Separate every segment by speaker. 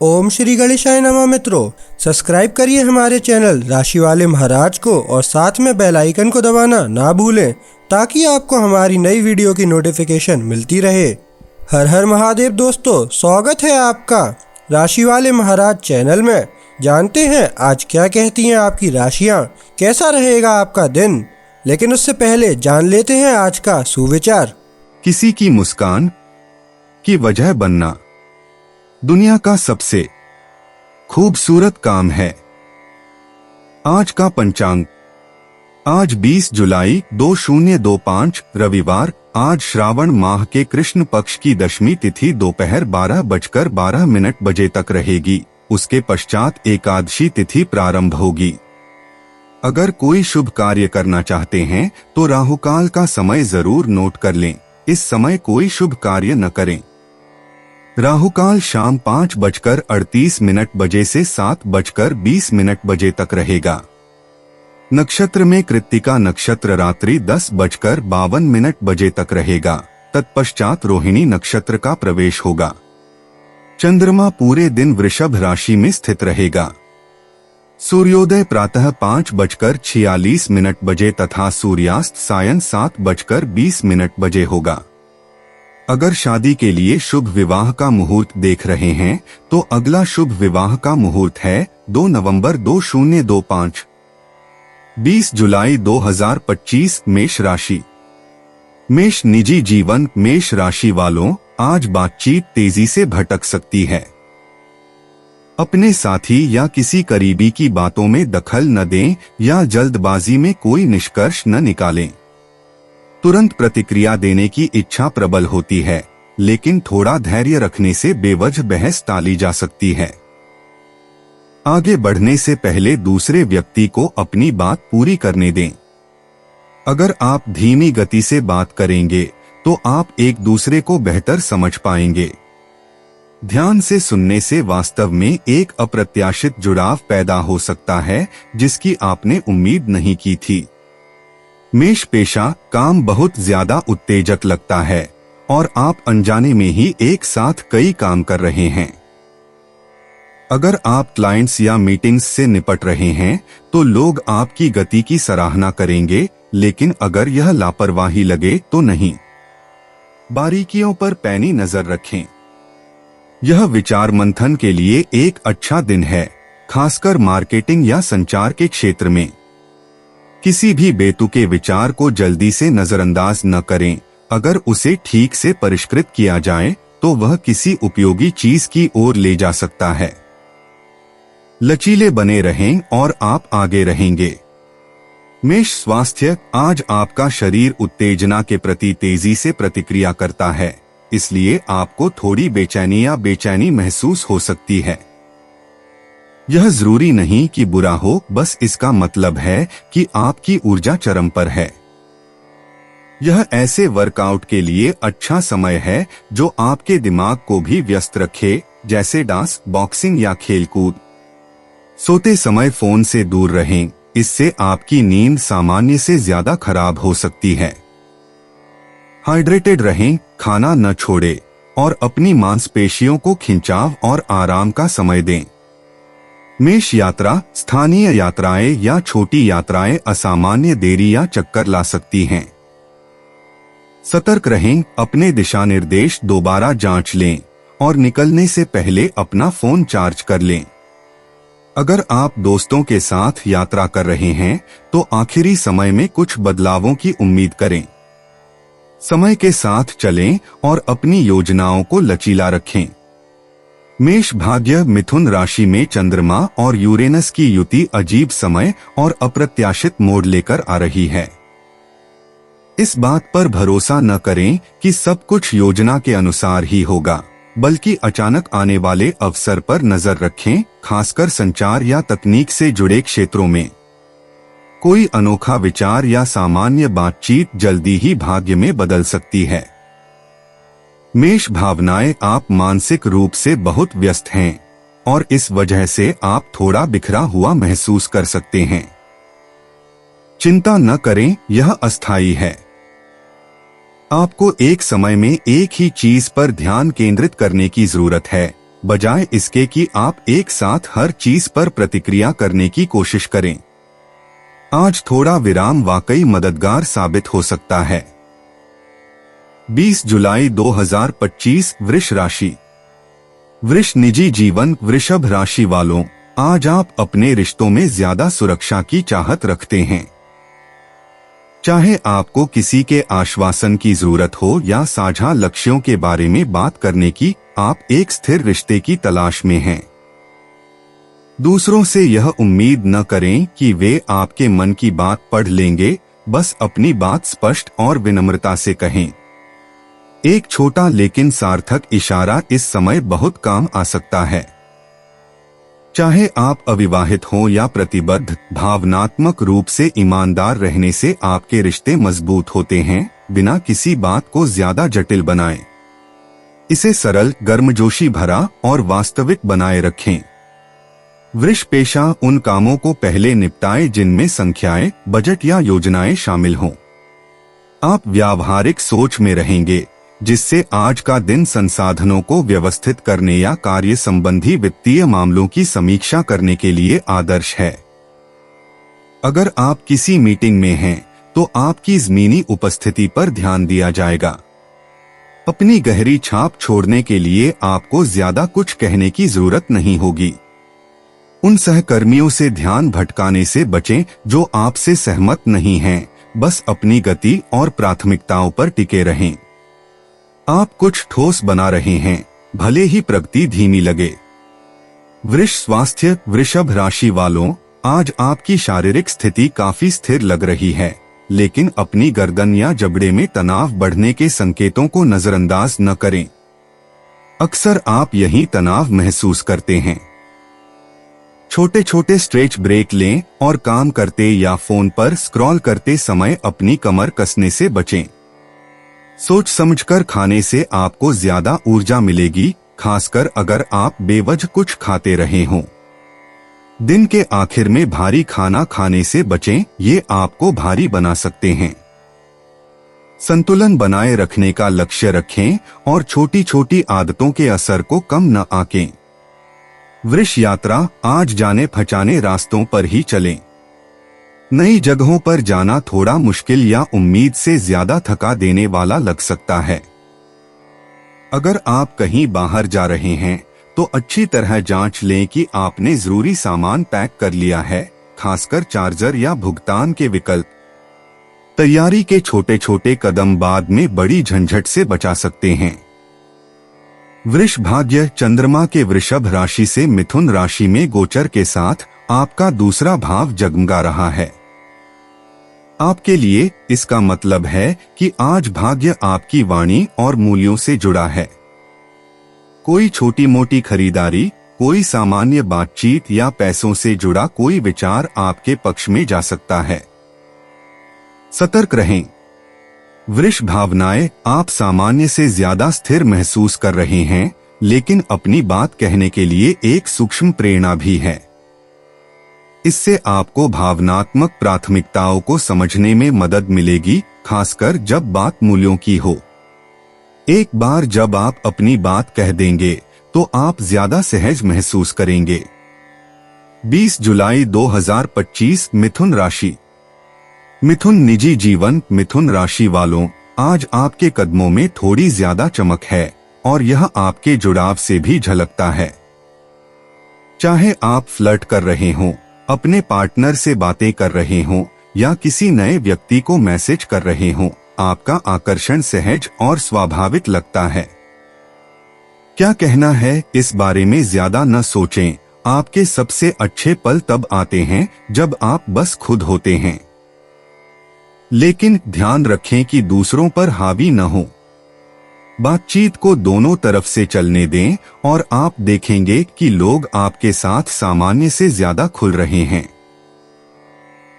Speaker 1: ओम श्री गणेशाय नमः। मित्रों, सब्सक्राइब करिए हमारे चैनल राशि वाले महाराज को और साथ में बेल आइकन को दबाना ना भूलें ताकि आपको हमारी नई वीडियो की नोटिफिकेशन मिलती रहे। हर हर महादेव दोस्तों, स्वागत है आपका राशि वाले महाराज चैनल में। जानते हैं आज क्या कहती हैं आपकी राशियां, कैसा रहेगा आपका दिन। लेकिन उससे पहले जान लेते हैं आज का सुविचार।
Speaker 2: किसी की मुस्कान की वजह बनना दुनिया का सबसे खूबसूरत काम है। आज का पंचांग, आज 20 जुलाई 2025 रविवार। आज श्रावण माह के कृष्ण पक्ष की दशमी तिथि दोपहर 12:12 तक रहेगी। उसके पश्चात एकादशी तिथि प्रारंभ होगी। अगर कोई शुभ कार्य करना चाहते हैं तो राहुकाल का समय जरूर नोट कर लें। इस समय कोई शुभ कार्य न करें। राहुकाल शाम 5:38 से 7:20 तक रहेगा। नक्षत्र में कृत्तिका नक्षत्र रात्रि 10:52 तक रहेगा। तत्पश्चात रोहिणी नक्षत्र का प्रवेश होगा। चंद्रमा पूरे दिन वृषभ राशि में स्थित रहेगा। सूर्योदय प्रातः 5:46 तथा सूर्यास्त सायं 7:20 होगा। अगर शादी के लिए शुभ विवाह का मुहूर्त देख रहे हैं तो अगला शुभ विवाह का मुहूर्त है 2 नवंबर 2025। 20 जुलाई 2025 मेष राशि। मेष निजी जीवन। मेष राशि वालों, आज बातचीत तेजी से भटक सकती है। अपने साथी या किसी करीबी की बातों में दखल न दें या जल्दबाजी में कोई निष्कर्ष न निकालें। तुरंत प्रतिक्रिया देने की इच्छा प्रबल होती है, लेकिन थोड़ा धैर्य रखने से बेवजह बहस टाली जा सकती है। आगे बढ़ने से पहले दूसरे व्यक्ति को अपनी बात पूरी करने दें। अगर आप धीमी गति से बात करेंगे तो आप एक दूसरे को बेहतर समझ पाएंगे। ध्यान से सुनने से वास्तव में एक अप्रत्याशित जुड़ाव पैदा हो सकता है जिसकी आपने उम्मीद नहीं की थी। मेष पेशा। काम बहुत ज्यादा उत्तेजक लगता है और आप अनजाने में ही एक साथ कई काम कर रहे हैं। अगर आप क्लाइंट्स या मीटिंग्स से निपट रहे हैं तो लोग आपकी गति की सराहना करेंगे, लेकिन अगर यह लापरवाही लगे तो नहीं। बारीकियों पर पैनी नजर रखें। यह विचार मंथन के लिए एक अच्छा दिन है, खासकर मार्केटिंग या संचार के क्षेत्र में। किसी भी बेतुके विचार को जल्दी से नजरअंदाज न करें। अगर उसे ठीक से परिष्कृत किया जाए तो वह किसी उपयोगी चीज की ओर ले जा सकता है। लचीले बने रहें और आप आगे रहेंगे। मेष स्वास्थ्य। आज आपका शरीर उत्तेजना के प्रति तेजी से प्रतिक्रिया करता है, इसलिए आपको थोड़ी बेचैनी महसूस हो सकती है। यह जरूरी नहीं कि बुरा हो, बस इसका मतलब है कि आपकी ऊर्जा चरम पर है। यह ऐसे वर्कआउट के लिए अच्छा समय है जो आपके दिमाग को भी व्यस्त रखे, जैसे डांस, बॉक्सिंग या खेलकूद। सोते समय फोन से दूर रहें, इससे आपकी नींद सामान्य से ज्यादा खराब हो सकती है। हाइड्रेटेड रहें, खाना न छोड़ें और अपनी मांसपेशियों को खिंचाव और आराम का समय दें। मेष यात्रा। स्थानीय यात्राएं या छोटी यात्राएं असामान्य देरी या चक्कर ला सकती हैं। सतर्क रहें, अपने दिशा निर्देश दोबारा जांच लें और निकलने से पहले अपना फोन चार्ज कर लें। अगर आप दोस्तों के साथ यात्रा कर रहे हैं तो आखिरी समय में कुछ बदलावों की उम्मीद करें। समय के साथ चलें और अपनी योजनाओं को लचीला रखें। मेष भाग्य। मिथुन राशि में चंद्रमा और यूरेनस की युति अजीब समय और अप्रत्याशित मोड़ लेकर आ रही है। इस बात पर भरोसा न करें कि सब कुछ योजना के अनुसार ही होगा, बल्कि अचानक आने वाले अवसर पर नजर रखें, खासकर संचार या तकनीक से जुड़े क्षेत्रों में। कोई अनोखा विचार या सामान्य बातचीत जल्दी ही भाग्य में बदल सकती है। मेष भावनाएं। आप मानसिक रूप से बहुत व्यस्त हैं और इस वजह से आप थोड़ा बिखरा हुआ महसूस कर सकते हैं। चिंता न करें, यह अस्थायी है। आपको एक समय में एक ही चीज पर ध्यान केंद्रित करने की जरूरत है बजाय इसके कि आप एक साथ हर चीज पर प्रतिक्रिया करने की कोशिश करें। आज थोड़ा विराम वाकई मददगार साबित हो सकता है। 20 जुलाई 2025 वृष राशि। वृष निजी जीवन। वृषभ राशि वालों, आज आप अपने रिश्तों में ज्यादा सुरक्षा की चाहत रखते हैं। चाहे आपको किसी के आश्वासन की जरूरत हो या साझा लक्ष्यों के बारे में बात करने की, आप एक स्थिर रिश्ते की तलाश में हैं। दूसरों से यह उम्मीद न करें कि वे आपके मन की बात पढ़ लेंगे, बस अपनी बात स्पष्ट और विनम्रता से कहें। एक छोटा लेकिन सार्थक इशारा इस समय बहुत काम आ सकता है। चाहे आप अविवाहित हो या प्रतिबद्ध, भावनात्मक रूप से ईमानदार रहने से आपके रिश्ते मजबूत होते हैं, बिना किसी बात को ज्यादा जटिल बनाएं। इसे सरल, गर्मजोशी भरा और वास्तविक बनाए रखें। वृष पेशा। उन कामों को पहले निपटाएं जिनमें संख्याएं, बजट या योजनाएं शामिल हों। आप व्यावहारिक सोच में रहेंगे, जिससे आज का दिन संसाधनों को व्यवस्थित करने या कार्य संबंधी वित्तीय मामलों की समीक्षा करने के लिए आदर्श है। अगर आप किसी मीटिंग में हैं, तो आपकी ज़मीनी उपस्थिति पर ध्यान दिया जाएगा। अपनी गहरी छाप छोड़ने के लिए आपको ज्यादा कुछ कहने की जरूरत नहीं होगी। उन सहकर्मियों से ध्यान भटकाने से बचें जो आपसे सहमत नहीं हैं, बस अपनी गति और प्राथमिकताओं पर टिके रहें। आप कुछ ठोस बना रहे हैं, भले ही प्रगति धीमी लगे। वृष स्वास्थ्य। वृषभ राशि वालों, आज आपकी शारीरिक स्थिति काफी स्थिर लग रही है, लेकिन अपनी गर्दन या जबड़े में तनाव बढ़ने के संकेतों को नजरअंदाज न करें। अक्सर आप यही तनाव महसूस करते हैं। छोटे छोटे स्ट्रेच ब्रेक लें और काम करते या फोन पर स्क्रॉल करते समय अपनी कमर कसने से बचें। सोच समझकर खाने से आपको ज्यादा ऊर्जा मिलेगी, खासकर अगर आप बेवजह कुछ खाते रहे हों। दिन के आखिर में भारी खाना खाने से बचें, ये आपको भारी बना सकते हैं। संतुलन बनाए रखने का लक्ष्य रखें और छोटी छोटी आदतों के असर को कम न आंकें। वृष यात्रा। आज जाने पहचाने रास्तों पर ही चलें। नई जगहों पर जाना थोड़ा मुश्किल या उम्मीद से ज्यादा थका देने वाला लग सकता है। अगर आप कहीं बाहर जा रहे हैं, तो अच्छी तरह जांच लें कि आपने जरूरी सामान पैक कर लिया है, खासकर चार्जर या भुगतान के विकल्प। तैयारी के छोटे छोटे कदम बाद में बड़ी झंझट से बचा सकते हैं। वृष भाग्य। चंद्रमा के वृषभ राशि से मिथुन राशि में गोचर के साथ आपका दूसरा भाव जगमगा रहा है। आपके लिए इसका मतलब है कि आज भाग्य आपकी वाणी और मूल्यों से जुड़ा है। कोई छोटी मोटी खरीदारी, कोई सामान्य बातचीत या पैसों से जुड़ा कोई विचार आपके पक्ष में जा सकता है। सतर्क रहें। वृष भावनाएं। आप सामान्य से ज्यादा स्थिर महसूस कर रहे हैं, लेकिन अपनी बात कहने के लिए एक सूक्ष्म प्रेरणा भी है। इससे आपको भावनात्मक प्राथमिकताओं को समझने में मदद मिलेगी, खासकर जब बात मूल्यों की हो। एक बार जब आप अपनी बात कह देंगे, तो आप ज्यादा सहज महसूस करेंगे। 20 जुलाई 2025 मिथुन राशि। मिथुन निजी जीवन। मिथुन राशि वालों, आज आपके कदमों में थोड़ी ज्यादा चमक है और यह आपके जुड़ाव से भी झलकता है। चाहे आप फ्लर्ट कर रहे हों, अपने पार्टनर से बातें कर रहे हों या किसी नए व्यक्ति को मैसेज कर रहे हों, आपका आकर्षण सहज और स्वाभाविक लगता है। क्या कहना है इस बारे में ज्यादा न सोचें। आपके सबसे अच्छे पल तब आते हैं जब आप बस खुद होते हैं। लेकिन ध्यान रखें कि दूसरों पर हावी न हो। बातचीत को दोनों तरफ से चलने दें और आप देखेंगे कि लोग आपके साथ सामान्य से ज्यादा खुल रहे हैं।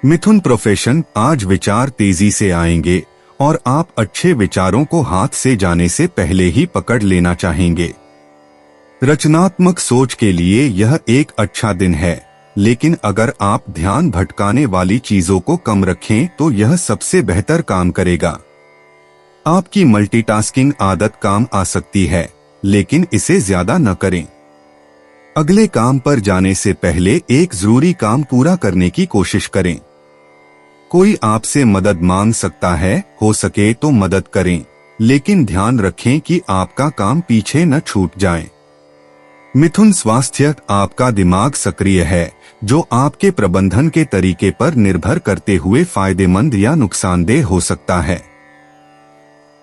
Speaker 2: मिथुन प्रोफेशन। आज विचार तेजी से आएंगे और आप अच्छे विचारों को हाथ से जाने से पहले ही पकड़ लेना चाहेंगे। रचनात्मक सोच के लिए यह एक अच्छा दिन है, लेकिन अगर आप ध्यान भटकाने वाली चीजों को कम रखें तो यह सबसे बेहतर काम करेगा। आपकी मल्टीटास्किंग आदत काम आ सकती है, लेकिन इसे ज्यादा न करें। अगले काम पर जाने से पहले एक जरूरी काम पूरा करने की कोशिश करें। कोई आपसे मदद मांग सकता है, हो सके तो मदद करें, लेकिन ध्यान रखें कि आपका काम पीछे न छूट जाए। मिथुन स्वास्थ्य, आपका दिमाग सक्रिय है, जो आपके प्रबंधन के तरीके पर निर्भर करते हुए फायदेमंद या नुकसानदेह हो सकता है।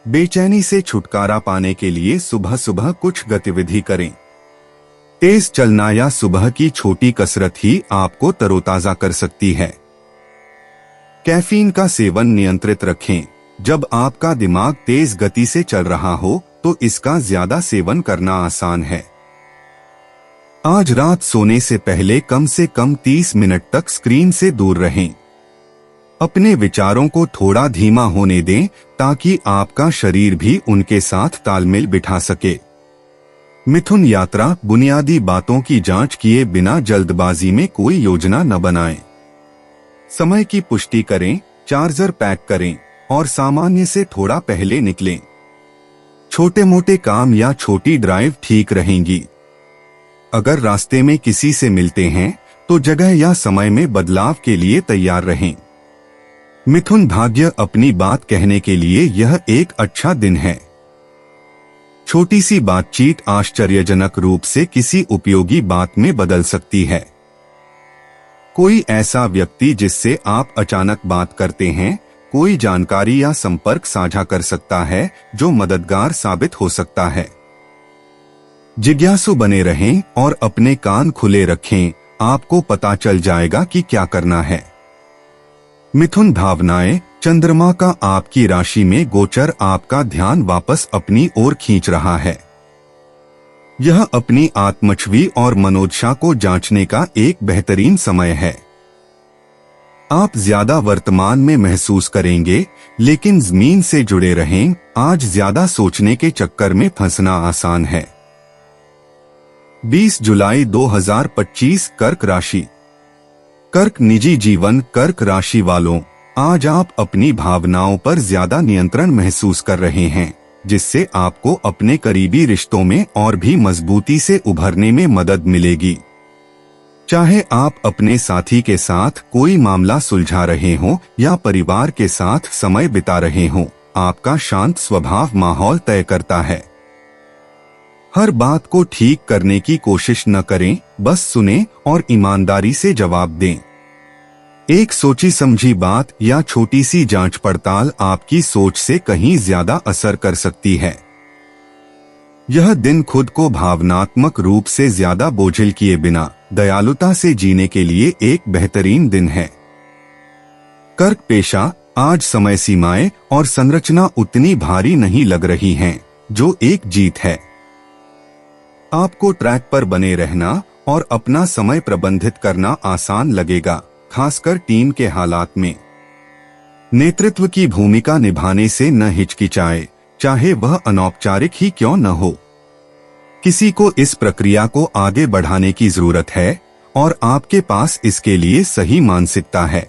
Speaker 2: बेचैनी से छुटकारा पाने के लिए सुबह सुबह कुछ गतिविधि करें। तेज चलना या सुबह की छोटी कसरत ही आपको तरोताजा कर सकती है। कैफीन का सेवन नियंत्रित रखें। जब आपका दिमाग तेज गति से चल रहा हो तो इसका ज्यादा सेवन करना आसान है। आज रात सोने से पहले कम से कम 30 मिनट तक स्क्रीन से दूर रहें। अपने विचारों को थोड़ा धीमा होने दें ताकि आपका शरीर भी उनके साथ तालमेल बिठा सके। मिथुन यात्रा, बुनियादी बातों की जांच किए बिना जल्दबाजी में कोई योजना न बनाएं। समय की पुष्टि करें, चार्जर पैक करें और सामान्य से थोड़ा पहले निकलें। छोटे मोटे काम या छोटी ड्राइव ठीक रहेंगी। अगर रास्ते में किसी से मिलते हैं तो जगह या समय में बदलाव के लिए तैयार रहें। मिथुन भाग्य, अपनी बात कहने के लिए यह एक अच्छा दिन है। छोटी सी बातचीत आश्चर्यजनक रूप से किसी उपयोगी बात में बदल सकती है। कोई ऐसा व्यक्ति जिससे आप अचानक बात करते हैं, कोई जानकारी या संपर्क साझा कर सकता है जो मददगार साबित हो सकता है। जिज्ञासु बने रहें और अपने कान खुले रखें, आपको पता चल जाएगा कि क्या करना है। मिथुन भावनाएं, चंद्रमा का आपकी राशि में गोचर आपका ध्यान वापस अपनी ओर खींच रहा है। यह अपनी आत्मछवि और मनोदशा को जांचने का एक बेहतरीन समय है। आप ज्यादा वर्तमान में महसूस करेंगे, लेकिन जमीन से जुड़े रहें। आज ज्यादा सोचने के चक्कर में फंसना आसान है। 20 जुलाई 2025 कर्क राशि। कर्क निजी जीवन। कर्क राशि वालों, आज आप अपनी भावनाओं पर ज्यादा नियंत्रण महसूस कर रहे हैं, जिससे आपको अपने करीबी रिश्तों में और भी मजबूती से उभरने में मदद मिलेगी। चाहे आप अपने साथी के साथ कोई मामला सुलझा रहे हों या परिवार के साथ समय बिता रहे हों, आपका शांत स्वभाव माहौल तय करता है। हर बात को ठीक करने की कोशिश न करें, बस सुनें और ईमानदारी से जवाब दें। एक सोची समझी बात या छोटी सी जांच पड़ताल आपकी सोच से कहीं ज्यादा असर कर सकती है। यह दिन खुद को भावनात्मक रूप से ज्यादा बोझिल किए बिना दयालुता से जीने के लिए एक बेहतरीन दिन है। कर्क पेशा। आज समय सीमाएं और संरचना उतनी भारी नहीं लग रही हैं, जो एक जीत है। आपको ट्रैक पर बने रहना और अपना समय प्रबंधित करना आसान लगेगा, खासकर टीम के हालात में। नेतृत्व की भूमिका निभाने से न हिचकिचाए, चाहे वह अनौपचारिक ही क्यों न हो। किसी को इस प्रक्रिया को आगे बढ़ाने की जरूरत है और आपके पास इसके लिए सही मानसिकता है।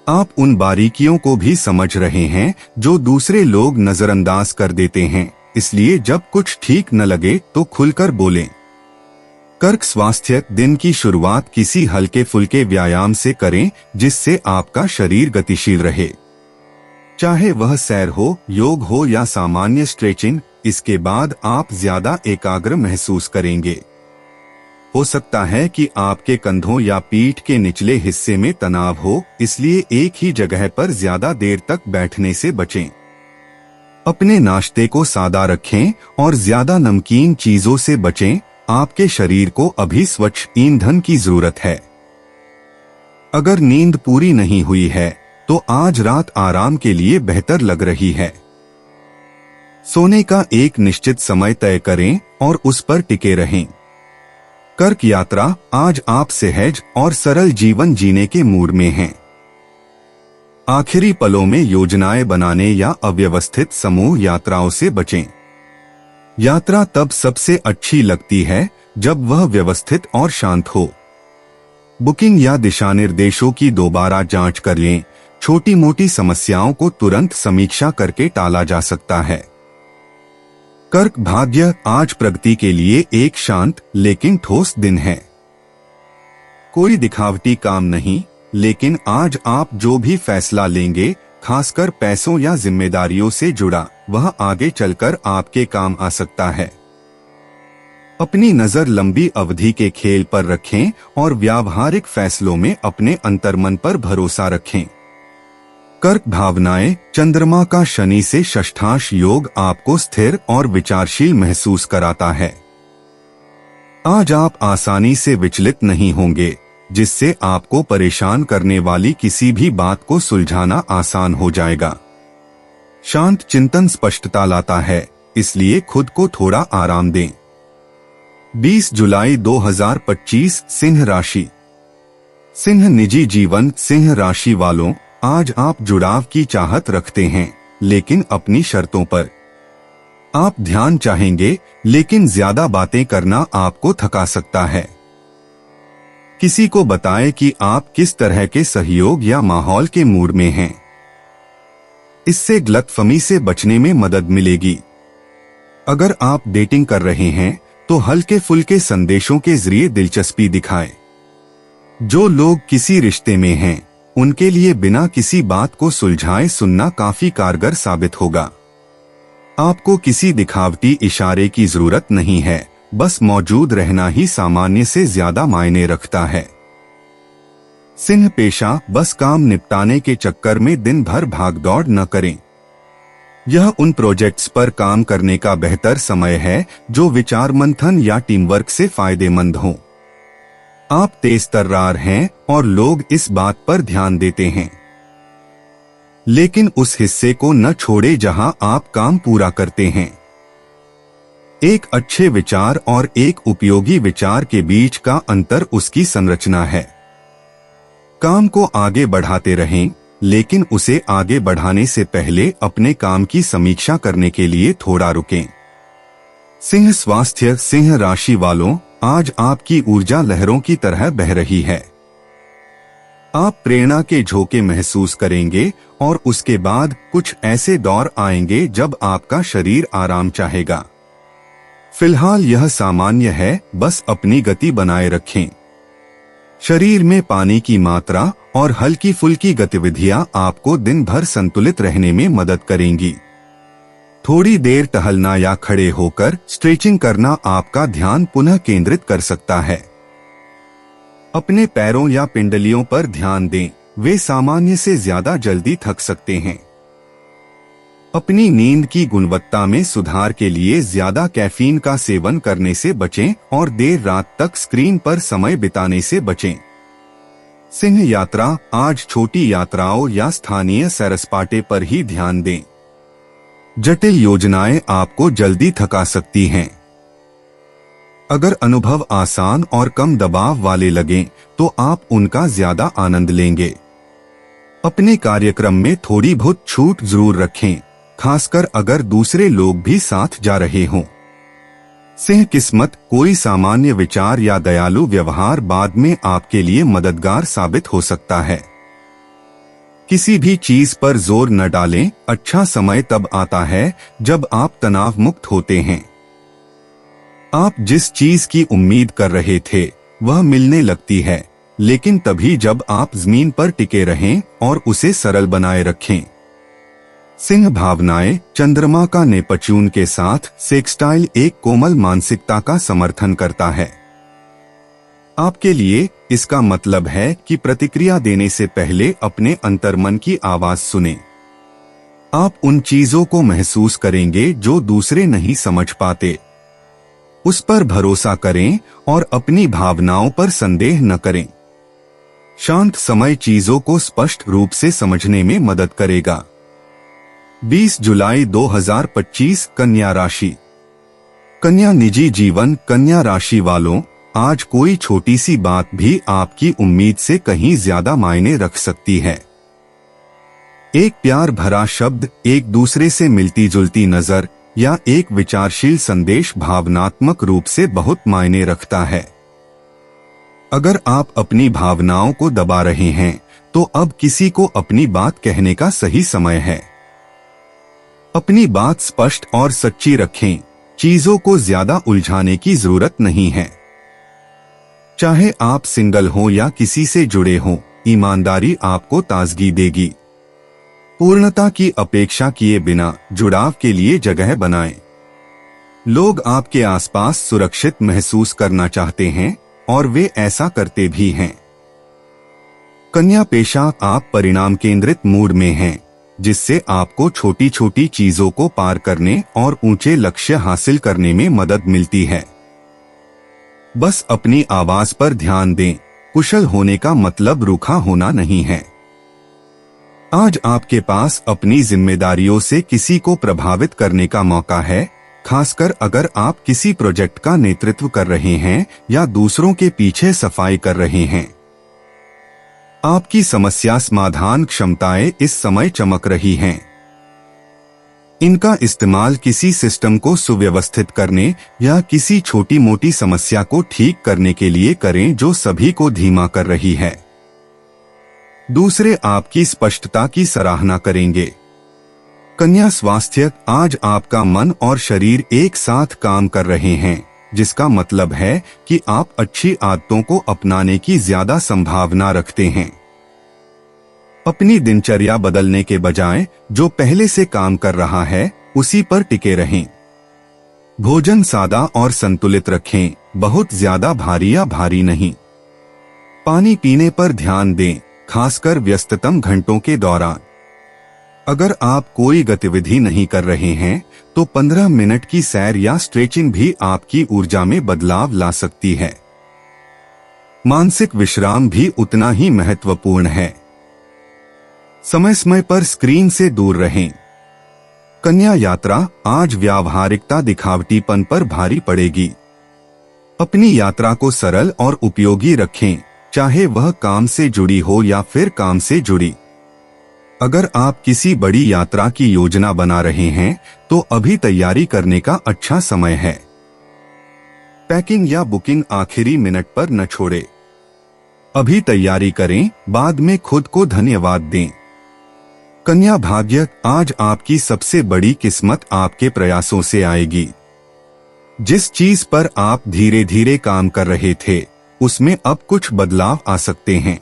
Speaker 2: आप उन बारीकियों को भी समझ रहे हैं जो दूसरे लोग नजरअंदाज कर देते हैं, इसलिए जब कुछ ठीक न लगे तो खुलकर बोलें। कर्क स्वास्थ्य। दिन की शुरुआत किसी हल्के फुल्के व्यायाम से करें जिससे आपका शरीर गतिशील रहे। चाहे वह सैर हो, योग हो या सामान्य स्ट्रेचिंग, इसके बाद आप ज्यादा एकाग्र महसूस करेंगे। हो सकता है कि आपके कंधों या पीठ के निचले हिस्से में तनाव हो, इसलिए एक ही जगह पर ज्यादा देर तक बैठने से बचें। अपने नाश्ते को सादा रखें और ज्यादा नमकीन चीजों से बचें। आपके शरीर को अभी स्वच्छ ईंधन की जरूरत है। अगर नींद पूरी नहीं हुई है तो आज रात आराम के लिए बेहतर लग रही है। सोने का एक निश्चित समय तय करें और उस पर टिके रहें। कर्क यात्रा। आज आप सहज और सरल जीवन जीने के मूड में हैं। आखिरी पलों में योजनाएं बनाने या अव्यवस्थित समूह यात्राओं से बचें। यात्रा तब सबसे अच्छी लगती है जब वह व्यवस्थित और शांत हो। बुकिंग या दिशानिर्देशों की दोबारा जांच कर लें। छोटी मोटी समस्याओं को तुरंत समीक्षा करके टाला जा सकता है। कर्क भाग्य, आज प्रगति के लिए एक शांत लेकिन ठोस दिन है। कोई दिखावटी काम नहीं, लेकिन आज आप जो भी फैसला लेंगे, खासकर पैसों या जिम्मेदारियों से जुड़ा, वह आगे चलकर आपके काम आ सकता है। अपनी नजर लंबी अवधि के खेल पर रखें और व्यावहारिक फैसलों में अपने अंतर्मन पर भरोसा रखें। कर्क भावनाएं, चंद्रमा का शनि से षष्ठांश योग आपको स्थिर और विचारशील महसूस कराता है। आज आप आसानी से विचलित नहीं होंगे, जिससे आपको परेशान करने वाली किसी भी बात को सुलझाना आसान हो जाएगा। शांत चिंतन स्पष्टता लाता है, इसलिए खुद को थोड़ा आराम दें। 20 जुलाई 2025 सिंह राशि। सिंह निजी जीवन। सिंह राशि वालों, आज आप जुड़ाव की चाहत रखते हैं, लेकिन अपनी शर्तों पर। आप ध्यान चाहेंगे, लेकिन ज्यादा बातें करना आपको थका सकता है। किसी को बताएं कि आप किस तरह के सहयोग या माहौल के मूड में हैं। इससे गलतफहमी से बचने में मदद मिलेगी। अगर आप डेटिंग कर रहे हैं तो हल्के फुल्के संदेशों के जरिए दिलचस्पी दिखाएं। जो लोग किसी रिश्ते में हैं, उनके लिए बिना किसी बात को सुलझाए सुनना काफी कारगर साबित होगा। आपको किसी दिखावटी इशारे की जरूरत नहीं है, बस मौजूद रहना ही सामान्य से ज्यादा मायने रखता है। सिंह पेशा, बस काम निपटाने के चक्कर में दिन भर भागदौड़ न करें। यह उन प्रोजेक्ट्स पर काम करने का बेहतर समय है जो विचार मंथन या टीम वर्क से फायदेमंद हों। आप तेज तर्रार हैं और लोग इस बात पर ध्यान देते हैं, लेकिन उस हिस्से को न छोड़े जहां आप काम पूरा करते हैं। एक अच्छे विचार और एक उपयोगी विचार के बीच का अंतर उसकी संरचना है। काम को आगे बढ़ाते रहें, लेकिन उसे आगे बढ़ाने से पहले अपने काम की समीक्षा करने के लिए थोड़ा रुकें। सिंह स्वास्थ्य। सिंह राशि वालों, आज आपकी ऊर्जा लहरों की तरह बह रही है। आप प्रेरणा के झोंके महसूस करेंगे और उसके बाद कुछ ऐसे दौर आएंगे जब आपका शरीर आराम चाहेगा। फिलहाल यह सामान्य है, बस अपनी गति बनाए रखें। शरीर में पानी की मात्रा और हल्की फुल्की गतिविधियां आपको दिन भर संतुलित रहने में मदद करेंगी। थोड़ी देर टहलना या खड़े होकर स्ट्रेचिंग करना आपका ध्यान पुनः केंद्रित कर सकता है। अपने पैरों या पिंडलियों पर ध्यान दें, वे सामान्य से ज्यादा जल्दी थक सकते हैं। अपनी नींद की गुणवत्ता में सुधार के लिए ज्यादा कैफीन का सेवन करने से बचें और देर रात तक स्क्रीन पर समय बिताने से बचें। सिंह यात्रा, आज छोटी यात्राओं या स्थानीय सैर सपाटे पर ही ध्यान दें। जटिल योजनाएं आपको जल्दी थका सकती हैं। अगर अनुभव आसान और कम दबाव वाले लगें, तो आप उनका ज्यादा आनंद लेंगे। अपने कार्यक्रम में थोड़ी बहुत छूट जरूर रखें, खासकर अगर दूसरे लोग भी साथ जा रहे हों। सिंह किस्मत, कोई सामान्य विचार या दयालु व्यवहार बाद में आपके लिए मददगार साबित हो सकता है। किसी भी चीज पर जोर न डालें, अच्छा समय तब आता है जब आप तनाव मुक्त होते हैं। आप जिस चीज की उम्मीद कर रहे थे वह मिलने लगती है, लेकिन तभी जब आप जमीन पर टिके रहें और उसे सरल बनाए रखें। सिंह भावनाएं, चंद्रमा का नेपच्यून के साथ सेक्सटाइल एक कोमल मानसिकता का समर्थन करता है। आपके लिए इसका मतलब है कि प्रतिक्रिया देने से पहले अपने अंतर्मन की आवाज सुनें। आप उन चीजों को महसूस करेंगे जो दूसरे नहीं समझ पाते। उस पर भरोसा करें और अपनी भावनाओं पर संदेह न करें। शांत समय चीजों को स्पष्ट रूप से समझने में मदद करेगा। 20 जुलाई 2025 कन्या राशि। कन्या निजी जीवन। कन्या राशि वालों, आज कोई छोटी सी बात भी आपकी उम्मीद से कहीं ज्यादा मायने रख सकती है। एक प्यार भरा शब्द, एक दूसरे से मिलती जुलती नजर या एक विचारशील संदेश भावनात्मक रूप से बहुत मायने रखता है। अगर आप अपनी भावनाओं को दबा रहे हैं, तो अब किसी को अपनी बात कहने का सही समय है। अपनी बात स्पष्ट और सच्ची रखें, चीजों को ज्यादा उलझाने की जरूरत नहीं है। चाहे आप सिंगल हो या किसी से जुड़े हो, ईमानदारी आपको ताजगी देगी। पूर्णता की अपेक्षा किए बिना जुड़ाव के लिए जगह बनाएं। लोग आपके आसपास सुरक्षित महसूस करना चाहते हैं और वे ऐसा करते भी हैं। कन्या पेशा, आप परिणाम केंद्रित मूड में हैं, जिससे आपको छोटी छोटी चीजों को पार करने और ऊंचे लक्ष्य हासिल करने में मदद मिलती है। बस अपनी आवाज पर ध्यान दें। कुशल होने का मतलब रूखा होना नहीं है। आज आपके पास अपनी जिम्मेदारियों से किसी को प्रभावित करने का मौका है, खासकर अगर आप किसी प्रोजेक्ट का नेतृत्व कर रहे हैं या दूसरों के पीछे सफाई कर रहे हैं। आपकी समस्या समाधान क्षमताएं इस समय चमक रही हैं। इनका इस्तेमाल किसी सिस्टम को सुव्यवस्थित करने या किसी छोटी मोटी समस्या को ठीक करने के लिए करें जो सभी को धीमा कर रही है। दूसरे आपकी स्पष्टता की सराहना करेंगे। कन्या स्वास्थ्य, आज आपका मन और शरीर एक साथ काम कर रहे हैं, जिसका मतलब है कि आप अच्छी आदतों को अपनाने की ज्यादा संभावना रखते हैं। अपनी दिनचर्या बदलने के बजाय जो पहले से काम कर रहा है उसी पर टिके रहें। भोजन सादा और संतुलित रखें, बहुत ज्यादा भारी या भारी नहीं। पानी पीने पर ध्यान दें, खासकर व्यस्ततम घंटों के दौरान। अगर आप कोई गतिविधि नहीं कर रहे हैं तो 15 मिनट की सैर या स्ट्रेचिंग भी आपकी ऊर्जा में बदलाव ला सकती है। मानसिक विश्राम भी उतना ही महत्वपूर्ण है। समय समय पर स्क्रीन से दूर रहें। कन्या यात्रा, आज व्यावहारिकता दिखावटीपन पर भारी पड़ेगी। अपनी यात्रा को सरल और उपयोगी रखें, चाहे वह काम से जुड़ी हो या फिर काम से जुड़ी। अगर आप किसी बड़ी यात्रा की योजना बना रहे हैं तो अभी तैयारी करने का अच्छा समय है। पैकिंग या बुकिंग आखिरी मिनट पर न छोड़े। अभी तैयारी करें, बाद में खुद को धन्यवाद दें। कन्या भाग्य, आज आपकी सबसे बड़ी किस्मत आपके प्रयासों से आएगी। जिस चीज पर आप धीरे धीरे काम कर रहे थे उसमें अब कुछ बदलाव आ सकते हैं।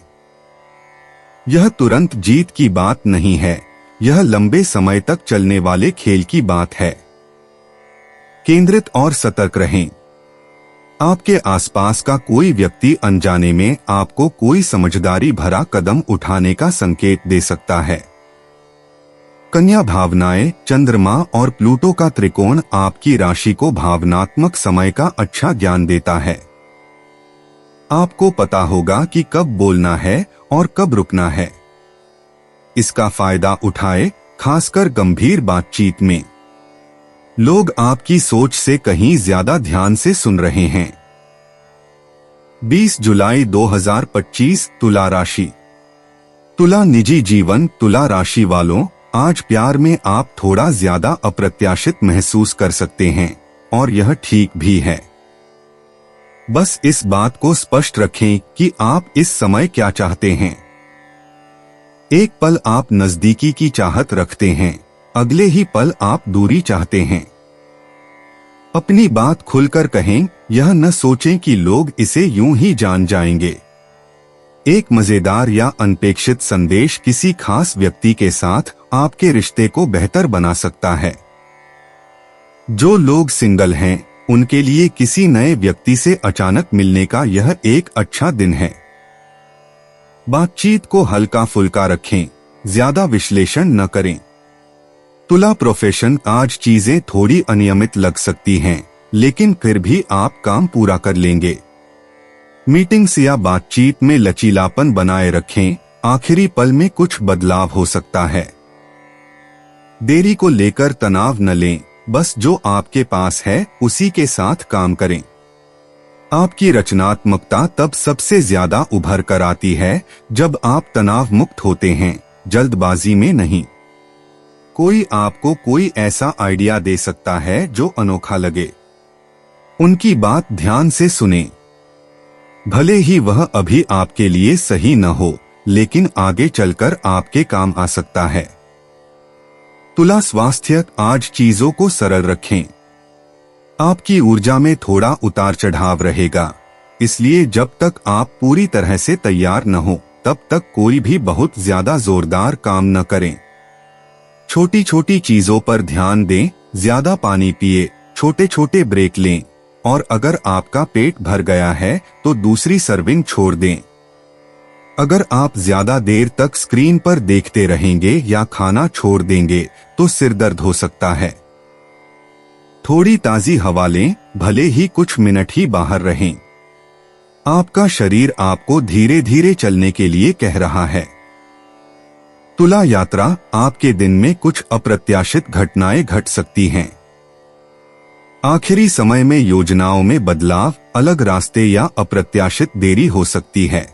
Speaker 2: यह तुरंत जीत की बात नहीं है, यह लंबे समय तक चलने वाले खेल की बात है। केंद्रित और सतर्क रहें। आपके आसपास का कोई व्यक्ति अनजाने में आपको कोई समझदारी भरा कदम उठाने का संकेत दे सकता है। कन्या भावनाएं, चंद्रमा और प्लूटो का त्रिकोण आपकी राशि को भावनात्मक समय का अच्छा ज्ञान देता है। आपको पता होगा कि कब बोलना है और कब रुकना है। इसका फायदा उठाए, खासकर गंभीर बातचीत में। लोग आपकी सोच से कहीं ज्यादा ध्यान से सुन रहे हैं। 20 जुलाई 2025, तुला राशि। तुला निजी जीवन, तुला राशि वालों, आज प्यार में आप थोड़ा ज्यादा अप्रत्याशित महसूस कर सकते हैं और यह ठीक भी है। बस इस बात को स्पष्ट रखें कि आप इस समय क्या चाहते हैं। एक पल आप नजदीकी की चाहत रखते हैं, अगले ही पल आप दूरी चाहते हैं। अपनी बात खुलकर कहें, यह न सोचें कि लोग इसे यूं ही जान जाएंगे। एक मजेदार या अनपेक्षित संदेश किसी खास व्यक्ति के साथ आपके रिश्ते को बेहतर बना सकता है। जो लोग सिंगल हैं उनके लिए किसी नए व्यक्ति से अचानक मिलने का यह एक अच्छा दिन है। बातचीत को हल्का फुल्का रखें, ज्यादा विश्लेषण न करें। तुला प्रोफेशन, आज चीजें थोड़ी अनियमित लग सकती हैं, लेकिन फिर भी आप काम पूरा कर लेंगे। मीटिंग्स या बातचीत में लचीलापन बनाए रखें, आखिरी पल में कुछ बदलाव हो सकता है। देरी को लेकर तनाव न लें, बस जो आपके पास है उसी के साथ काम करें। आपकी रचनात्मकता तब सबसे ज्यादा उभर कर आती है जब आप तनाव मुक्त होते हैं, जल्दबाजी में नहीं। कोई आपको कोई ऐसा आइडिया दे सकता है जो अनोखा लगे। उनकी बात ध्यान से सुनें। भले ही वह अभी आपके लिए सही न हो, लेकिन आगे चलकर आपके काम आ सकता है। तुला स्वास्थ्य, आज चीजों को सरल रखें। आपकी ऊर्जा में थोड़ा उतार चढ़ाव रहेगा, इसलिए जब तक आप पूरी तरह से तैयार न हो तब तक कोई भी बहुत ज्यादा जोरदार काम न करें। छोटी छोटी चीजों पर ध्यान दें, ज्यादा पानी पिए, छोटे छोटे ब्रेक लें, और अगर आपका पेट भर गया है तो दूसरी सर्विंग छोड़ दें। अगर आप ज्यादा देर तक स्क्रीन पर देखते रहेंगे या खाना छोड़ देंगे तो सिर दर्द हो सकता है। थोड़ी ताजी हवा लें, भले ही कुछ मिनट ही बाहर रहें। आपका शरीर आपको धीरे धीरे चलने के लिए कह रहा है। तुला यात्रा, आपके दिन में कुछ अप्रत्याशित घटनाएं घट सकती हैं। आखिरी समय में योजनाओं में बदलाव, अलग रास्ते या अप्रत्याशित देरी हो सकती है।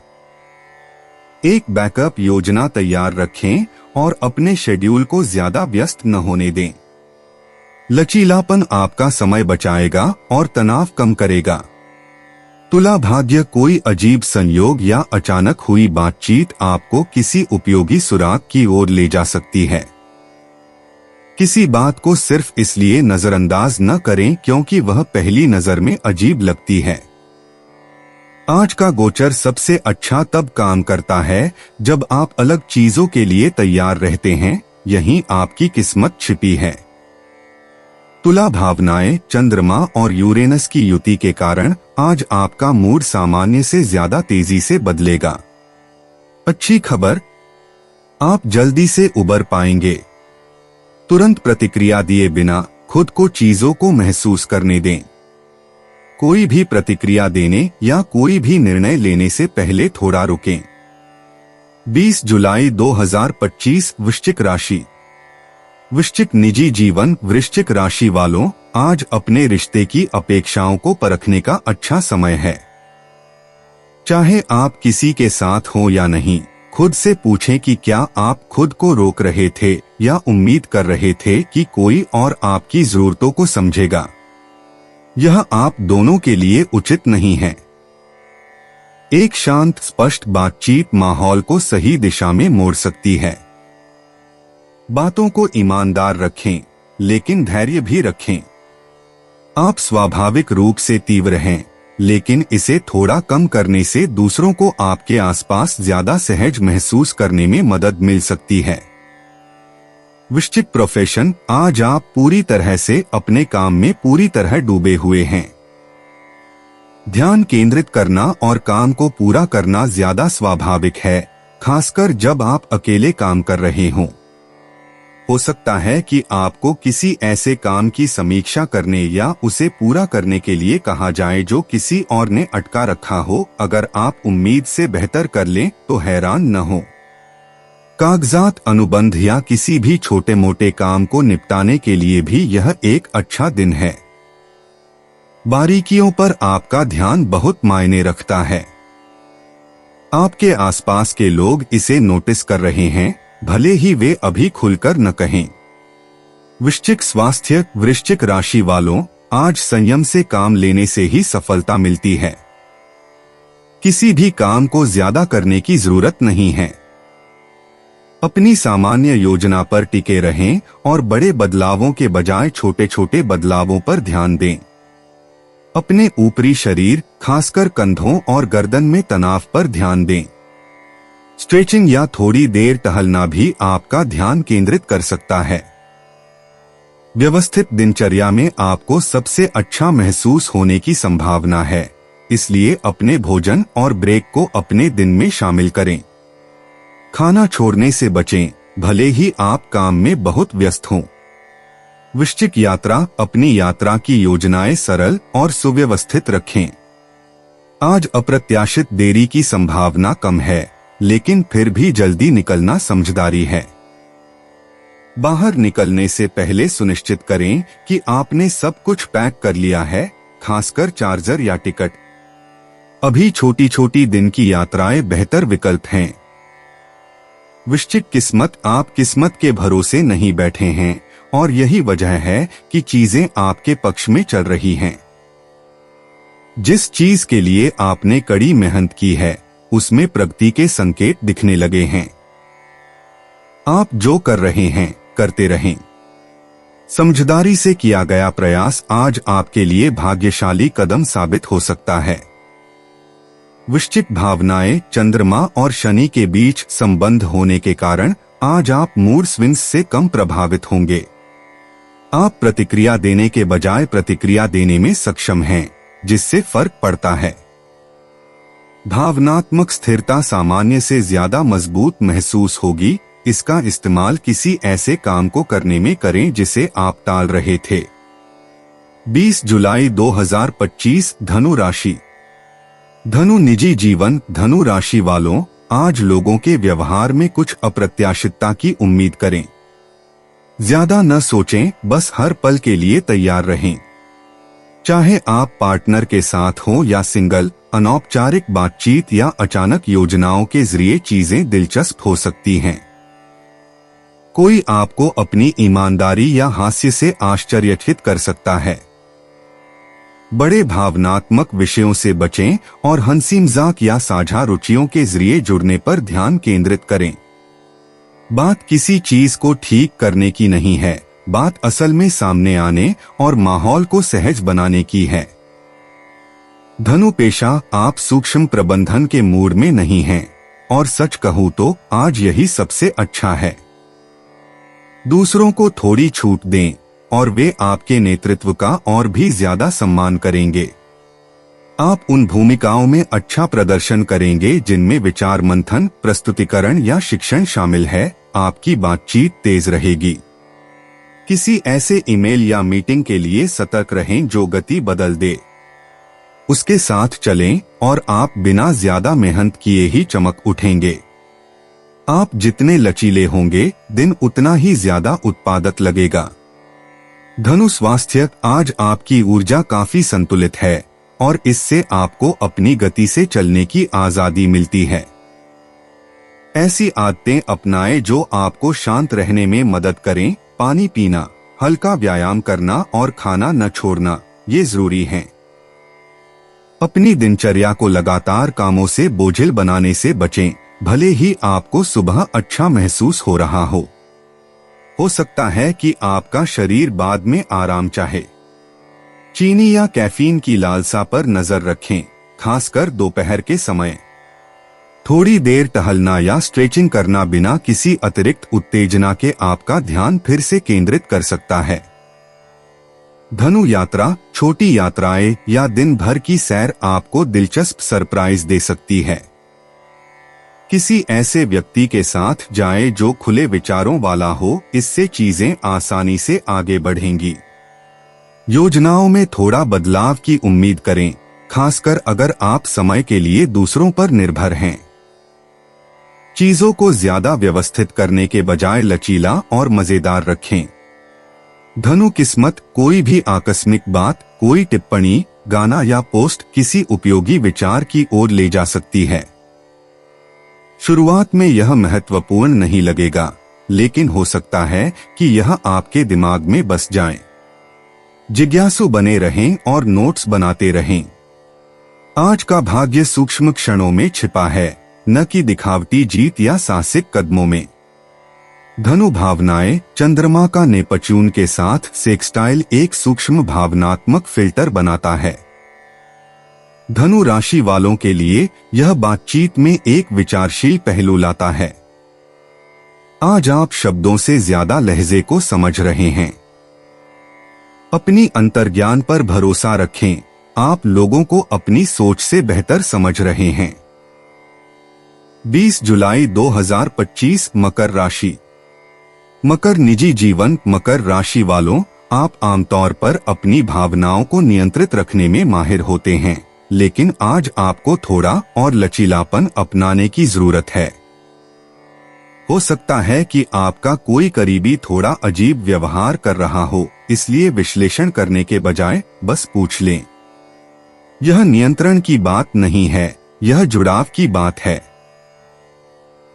Speaker 2: एक बैकअप योजना तैयार रखें और अपने शेड्यूल को ज्यादा व्यस्त न होने दें। लचीलापन आपका समय बचाएगा और तनाव कम करेगा। तुला भाग्य, कोई अजीब संयोग या अचानक हुई बातचीत आपको किसी उपयोगी सुराग की ओर ले जा सकती है। किसी बात को सिर्फ इसलिए नजरअंदाज न करें क्योंकि वह पहली नजर में अजीब लगती है। आज का गोचर सबसे अच्छा तब काम करता है जब आप अलग चीजों के लिए तैयार रहते हैं, यहीं आपकी किस्मत छिपी है। तुला भावनाएं, चंद्रमा और यूरेनस की युति के कारण आज आपका मूड सामान्य से ज्यादा तेजी से बदलेगा। अच्छी खबर, आप जल्दी से उबर पाएंगे। तुरंत प्रतिक्रिया दिए बिना खुद को चीजों को महसूस करने दें। कोई भी प्रतिक्रिया देने या कोई भी निर्णय लेने से पहले थोड़ा रुकें। 20 जुलाई 2025 वृश्चिक राशि। वृश्चिक निजी जीवन। वृश्चिक राशि वालों, आज अपने रिश्ते की अपेक्षाओं को परखने का अच्छा समय है। चाहे आप किसी के साथ हो या नहीं, खुद से पूछें कि क्या आप खुद को रोक रहे थे या उम्मीद कर रहे थे कि कोई और आपकी जरूरतों को समझेगा। यह आप दोनों के लिए उचित नहीं है। एक शांत स्पष्ट बातचीत माहौल को सही दिशा में मोड़ सकती है। बातों को ईमानदार रखें, लेकिन धैर्य भी रखें। आप स्वाभाविक रूप से तीव्र हैं, लेकिन इसे थोड़ा कम करने से दूसरों को आपके आसपास ज्यादा सहज महसूस करने में मदद मिल सकती है। वृश्चिक प्रोफेशन। आज आप पूरी तरह से अपने काम में पूरी तरह डूबे हुए हैं। ध्यान केंद्रित करना और काम को पूरा करना ज्यादा स्वाभाविक है, खासकर जब आप अकेले काम कर रहे हों। हो सकता है कि आपको किसी ऐसे काम की समीक्षा करने या उसे पूरा करने के लिए कहा जाए जो किसी और ने अटका रखा हो। अगर आप उम्मीद से बेहतर कर लें तो हैरान न हो। कागजात, अनुबंध या किसी भी छोटे मोटे काम को निपटाने के लिए भी यह एक अच्छा दिन है। बारीकियों पर आपका ध्यान बहुत मायने रखता है। आपके आसपास के लोग इसे नोटिस कर रहे हैं, भले ही वे अभी खुलकर न कहें। वृश्चिक स्वास्थ्य। वृश्चिक राशि वालों, आज संयम से काम लेने से ही सफलता मिलती है। किसी भी काम को ज्यादा करने की जरूरत नहीं है। अपनी सामान्य योजना पर टिके रहें और बड़े बदलावों के बजाय छोटे छोटे बदलावों पर ध्यान दें। अपने ऊपरी शरीर, खासकर कंधों और गर्दन में तनाव पर ध्यान दें। स्ट्रेचिंग या थोड़ी देर टहलना भी आपका ध्यान केंद्रित कर सकता है। व्यवस्थित दिनचर्या में आपको सबसे अच्छा महसूस होने की संभावना है, इसलिए अपने भोजन और ब्रेक को अपने दिन में शामिल करें। खाना छोड़ने से बचें, भले ही आप काम में बहुत व्यस्त हों। वृश्चिक यात्रा। अपनी यात्रा की योजनाएं सरल और सुव्यवस्थित रखें। आज अप्रत्याशित देरी की संभावना कम है, लेकिन फिर भी जल्दी निकलना समझदारी है। बाहर निकलने से पहले सुनिश्चित करें कि आपने सब कुछ पैक कर लिया है, खासकर चार्जर या टिकट। अभी छोटी छोटी दिन की यात्राएं बेहतर विकल्प हैं। वृश्चिक किस्मत। आप किस्मत के भरोसे नहीं बैठे हैं और यही वजह है कि चीजें आपके पक्ष में चल रही हैं। जिस चीज के लिए आपने कड़ी मेहनत की है, उसमें प्रगति के संकेत दिखने लगे हैं। आप जो कर रहे हैं, करते रहें। समझदारी से किया गया प्रयास आज आपके लिए भाग्यशाली कदम साबित हो सकता है। वृश्चिक भावनाएं, चंद्रमा और शनि के बीच संबंध होने के कारण आज आप मूड स्विंग्स से कम प्रभावित होंगे। आप प्रतिक्रिया देने के बजाय प्रतिक्रिया देने में सक्षम हैं, जिससे फर्क पड़ता है। भावनात्मक स्थिरता सामान्य से ज्यादा मजबूत महसूस होगी। इसका इस्तेमाल किसी ऐसे काम को करने में करें जिसे आप टाल रहे थे। 20 जुलाई 2025 धनु राशि। धनु निजी जीवन। धनु राशि वालों, आज लोगों के व्यवहार में कुछ अप्रत्याशितता की उम्मीद करें। ज्यादा न सोचें, बस हर पल के लिए तैयार रहें। चाहे आप पार्टनर के साथ हो या सिंगल, अनौपचारिक बातचीत या अचानक योजनाओं के जरिए चीजें दिलचस्प हो सकती हैं। कोई आपको अपनी ईमानदारी या हास्य से आश्चर्यचकित कर सकता है। बड़े भावनात्मक विषयों से बचें और हंसी मजाक या साझा रुचियों के जरिए जुड़ने पर ध्यान केंद्रित करें। बात किसी चीज को ठीक करने की नहीं है, बात असल में सामने आने और माहौल को सहज बनाने की है। धनु पेशा। आप सूक्ष्म प्रबंधन के मूड में नहीं हैं, और सच कहूं तो आज यही सबसे अच्छा है। दूसरों को थोड़ी छूट दें और वे आपके नेतृत्व का और भी ज्यादा सम्मान करेंगे। आप उन भूमिकाओं में अच्छा प्रदर्शन करेंगे जिनमें विचार मंथन, प्रस्तुतिकरण या शिक्षण शामिल है। आपकी बातचीत तेज रहेगी। किसी ऐसे ईमेल या मीटिंग के लिए सतर्क रहें जो गति बदल दे। उसके साथ चलें और आप बिना ज्यादा मेहनत किए ही चमक उठेंगे। आप जितने लचीले होंगे, दिन उतना ही ज्यादा उत्पादक लगेगा। धनु स्वास्थ्य। आज आपकी ऊर्जा काफी संतुलित है और इससे आपको अपनी गति से चलने की आजादी मिलती है। ऐसी आदतें अपनाएं जो आपको शांत रहने में मदद करें। पानी पीना, हल्का व्यायाम करना और खाना न छोड़ना, ये जरूरी है। अपनी दिनचर्या को लगातार कामों से बोझिल बनाने से बचें, भले ही आपको सुबह अच्छा महसूस हो रहा हो सकता है कि आपका शरीर बाद में आराम चाहे। चीनी या कैफीन की लालसा पर नजर रखें, खासकर दोपहर के समय। थोड़ी देर टहलना या स्ट्रेचिंग करना बिना किसी अतिरिक्त उत्तेजना के आपका ध्यान फिर से केंद्रित कर सकता है। धनु यात्रा। छोटी यात्राएं या दिन भर की सैर आपको दिलचस्प सरप्राइज दे सकती है। किसी ऐसे व्यक्ति के साथ जाएं जो खुले विचारों वाला हो, इससे चीजें आसानी से आगे बढ़ेंगी। योजनाओं में थोड़ा बदलाव की उम्मीद करें, खासकर अगर आप समय के लिए दूसरों पर निर्भर हैं। चीजों को ज्यादा व्यवस्थित करने के बजाय लचीला और मजेदार रखें। धनु किस्मत। कोई भी आकस्मिक बात, कोई टिप्पणी, गाना या पोस्ट किसी उपयोगी विचार की ओर ले जा सकती है। शुरुआत में यह महत्वपूर्ण नहीं लगेगा, लेकिन हो सकता है कि यह आपके दिमाग में बस जाए। जिज्ञासु बने रहें और नोट्स बनाते रहें। आज का भाग्य सूक्ष्म क्षणों में छिपा है, न कि दिखावटी जीत या साहसिक कदमों में। धनु भावनाएं। चंद्रमा का नेपच्यून के साथ सेक्सटाइल एक सूक्ष्म भावनात्मक फिल्टर बनाता है। धनु राशि वालों के लिए यह बातचीत में एक विचारशील पहलू लाता है। आज आप शब्दों से ज्यादा लहजे को समझ रहे हैं। अपनी अंतर्ज्ञान पर भरोसा रखें, आप लोगों को अपनी सोच से बेहतर समझ रहे हैं। 20 जुलाई 2025 मकर राशि। मकर निजी जीवन। मकर राशि वालों, आप आमतौर पर अपनी भावनाओं को नियंत्रित रखने में माहिर होते हैं, लेकिन आज आपको थोड़ा और लचीलापन अपनाने की जरूरत है। हो सकता है कि आपका कोई करीबी थोड़ा अजीब व्यवहार कर रहा हो, इसलिए विश्लेषण करने के बजाय बस पूछ लें। यह नियंत्रण की बात नहीं है, यह जुड़ाव की बात है।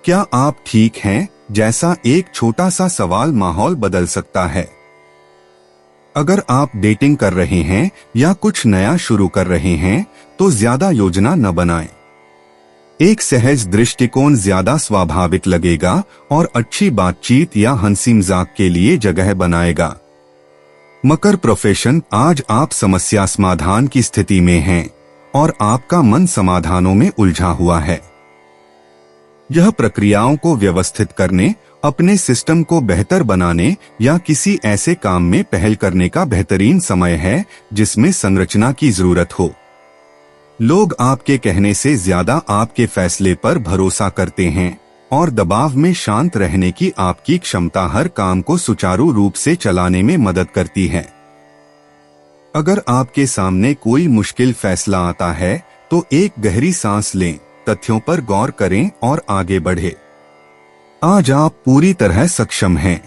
Speaker 2: क्या आप ठीक हैं? जैसा एक छोटा सा सवाल माहौल बदल सकता है। अगर आप डेटिंग कर रहे हैं या कुछ नया शुरू कर रहे हैं, तो ज्यादा योजना न बनाएं। एक सहज दृष्टिकोण ज्यादा स्वाभाविक लगेगा और अच्छी बातचीत या हंसी मजाक के लिए जगह बनाएगा। मकर प्रोफेशन, आज आप समस्या समाधान की स्थिति में हैं और आपका मन समाधानों में उलझा हुआ है। यह प्रक्रियाओं को व्यवस्थित करने, अपने सिस्टम को बेहतर बनाने या किसी ऐसे काम में पहल करने का बेहतरीन समय है जिसमें संरचना की जरूरत हो। लोग आपके कहने से ज्यादा आपके फैसले पर भरोसा करते हैं और दबाव में शांत रहने की आपकी क्षमता हर काम को सुचारू रूप से चलाने में मदद करती है। अगर आपके सामने कोई मुश्किल फैसला आता है तो एक गहरी सांस लें, तथ्यों पर गौर करें और आगे बढ़े। आज आप पूरी तरह सक्षम हैं।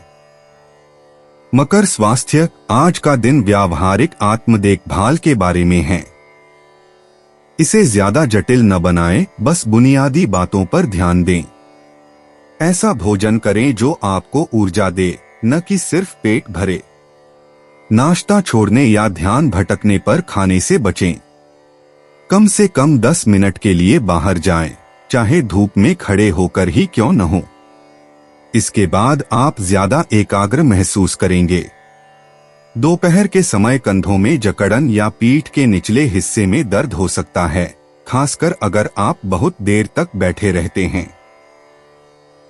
Speaker 2: मकर स्वास्थ्य, आज का दिन व्यावहारिक आत्म देखभाल के बारे में है। इसे ज्यादा जटिल न बनाएं, बस बुनियादी बातों पर ध्यान दें। ऐसा भोजन करें जो आपको ऊर्जा दे, न कि सिर्फ पेट भरे। नाश्ता छोड़ने या ध्यान भटकने पर खाने से बचें। कम से कम 10 मिनट के लिए बाहर जाएं, चाहे धूप में खड़े होकर ही क्यों न हो। इसके बाद आप ज्यादा एकाग्र महसूस करेंगे। दोपहर के समय कंधों में जकड़न या पीठ के निचले हिस्से में दर्द हो सकता है, खासकर अगर आप बहुत देर तक बैठे रहते हैं।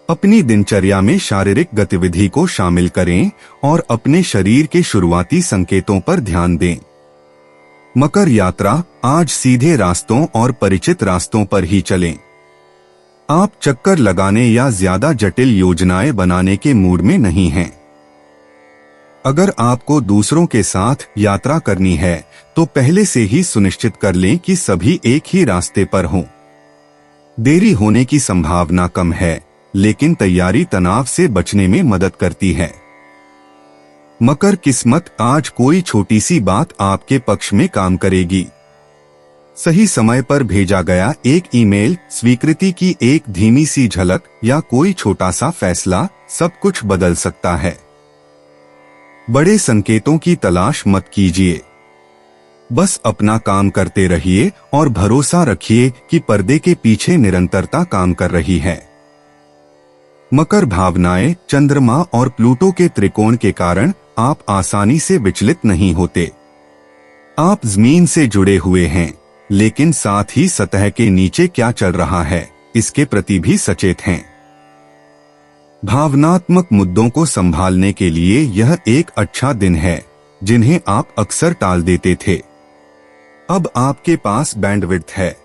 Speaker 2: अपनी दिनचर्या में शारीरिक गतिविधि को शामिल करें और अपने शरीर के शुरुआती संकेतों पर ध्यान दें। मकर यात्रा, आज सीधे रास्तों और परिचित रास्तों पर ही चलें। आप चक्कर लगाने या ज्यादा जटिल योजनाएं बनाने के मूड में नहीं हैं। अगर आपको दूसरों के साथ यात्रा करनी है तो पहले से ही सुनिश्चित कर लें कि सभी एक ही रास्ते पर हों। देरी होने की संभावना कम है, लेकिन तैयारी तनाव से बचने में मदद करती है। मकर किस्मत, आज कोई छोटी सी बात आपके पक्ष में काम करेगी। सही समय पर भेजा गया एक ईमेल, स्वीकृति की एक धीमी सी झलक या कोई छोटा सा फैसला सब कुछ बदल सकता है। बड़े संकेतों की तलाश मत कीजिए, बस अपना काम करते रहिए और भरोसा रखिए कि पर्दे के पीछे निरंतरता काम कर रही है। मकर भावनाएं, चंद्रमा और प्लूटो के त्रिकोण के कारण आप आसानी से विचलित नहीं होते। आप जमीन से जुड़े हुए हैं, लेकिन साथ ही सतह के नीचे क्या चल रहा है इसके प्रति भी सचेत हैं। भावनात्मक मुद्दों को संभालने के लिए यह एक अच्छा दिन है, जिन्हें आप अक्सर टाल देते थे। अब आपके पास बैंडविड्थ है।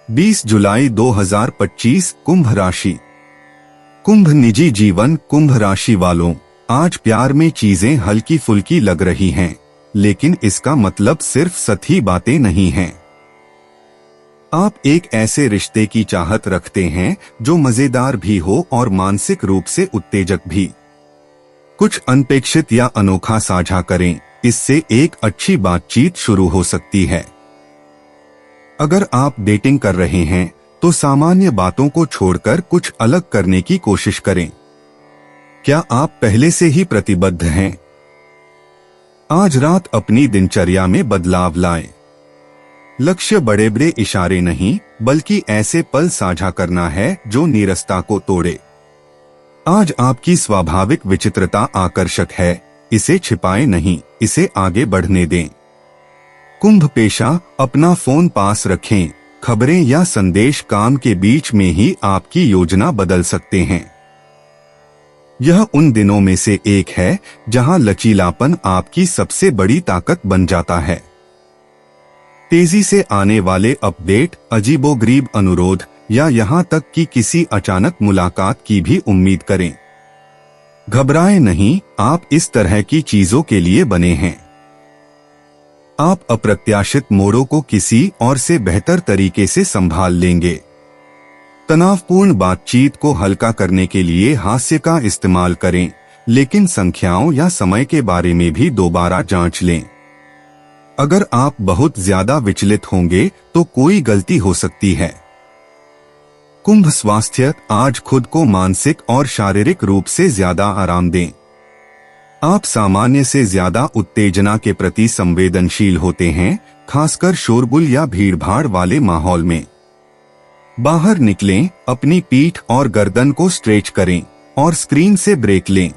Speaker 2: 20 जुलाई 2025, कुंभ राशि। कुंभ निजी जीवन, कुंभ राशि वालों, आज प्यार में चीजें हल्की फुल्की लग रही हैं, लेकिन इसका मतलब सिर्फ सतही बातें नहीं हैं। आप एक ऐसे रिश्ते की चाहत रखते हैं जो मजेदार भी हो और मानसिक रूप से उत्तेजक भी। कुछ अनपेक्षित या अनोखा साझा करें, इससे एक अच्छी बातचीत शुरू हो सकती है। अगर आप डेटिंग कर रहे हैं तो सामान्य बातों को छोड़कर कुछ अलग करने की कोशिश करें। क्या आप पहले से ही प्रतिबद्ध हैं? आज रात अपनी दिनचर्या में बदलाव लाएं। लक्ष्य बड़े बड़े इशारे नहीं, बल्कि ऐसे पल साझा करना है जो नीरसता को तोड़े। आज आपकी स्वाभाविक विचित्रता आकर्षक है, इसे छिपाएं नहीं, इसे आगे बढ़ने दें। कुंभ पेशा, अपना फोन पास रखें, खबरें या संदेश काम के बीच में ही आपकी योजना बदल सकते हैं। यह उन दिनों में से एक है जहां लचीलापन आपकी सबसे बड़ी ताकत बन जाता है। तेजी से आने वाले अपडेट, अजीबोगरीब अनुरोध या यहां तक कि किसी अचानक मुलाकात की भी उम्मीद करें। घबराएं नहीं, आप इस तरह की चीजों के लिए बने हैं। आप अप्रत्याशित मोड़ों को किसी और से बेहतर तरीके से संभाल लेंगे। तनावपूर्ण बातचीत को हल्का करने के लिए हास्य का इस्तेमाल करें, लेकिन संख्याओं या समय के बारे में भी दोबारा जांच लें। अगर आप बहुत ज्यादा विचलित होंगे तो कोई गलती हो सकती है। कुंभ स्वास्थ्य, आज खुद को मानसिक और शारीरिक रूप से ज्यादा आराम दें। आप सामान्य से ज्यादा उत्तेजना के प्रति संवेदनशील होते हैं, खासकर शोरगुल या भीड़भाड़ वाले माहौल में। बाहर निकलें, अपनी पीठ और गर्दन को स्ट्रेच करें और स्क्रीन से ब्रेक लें।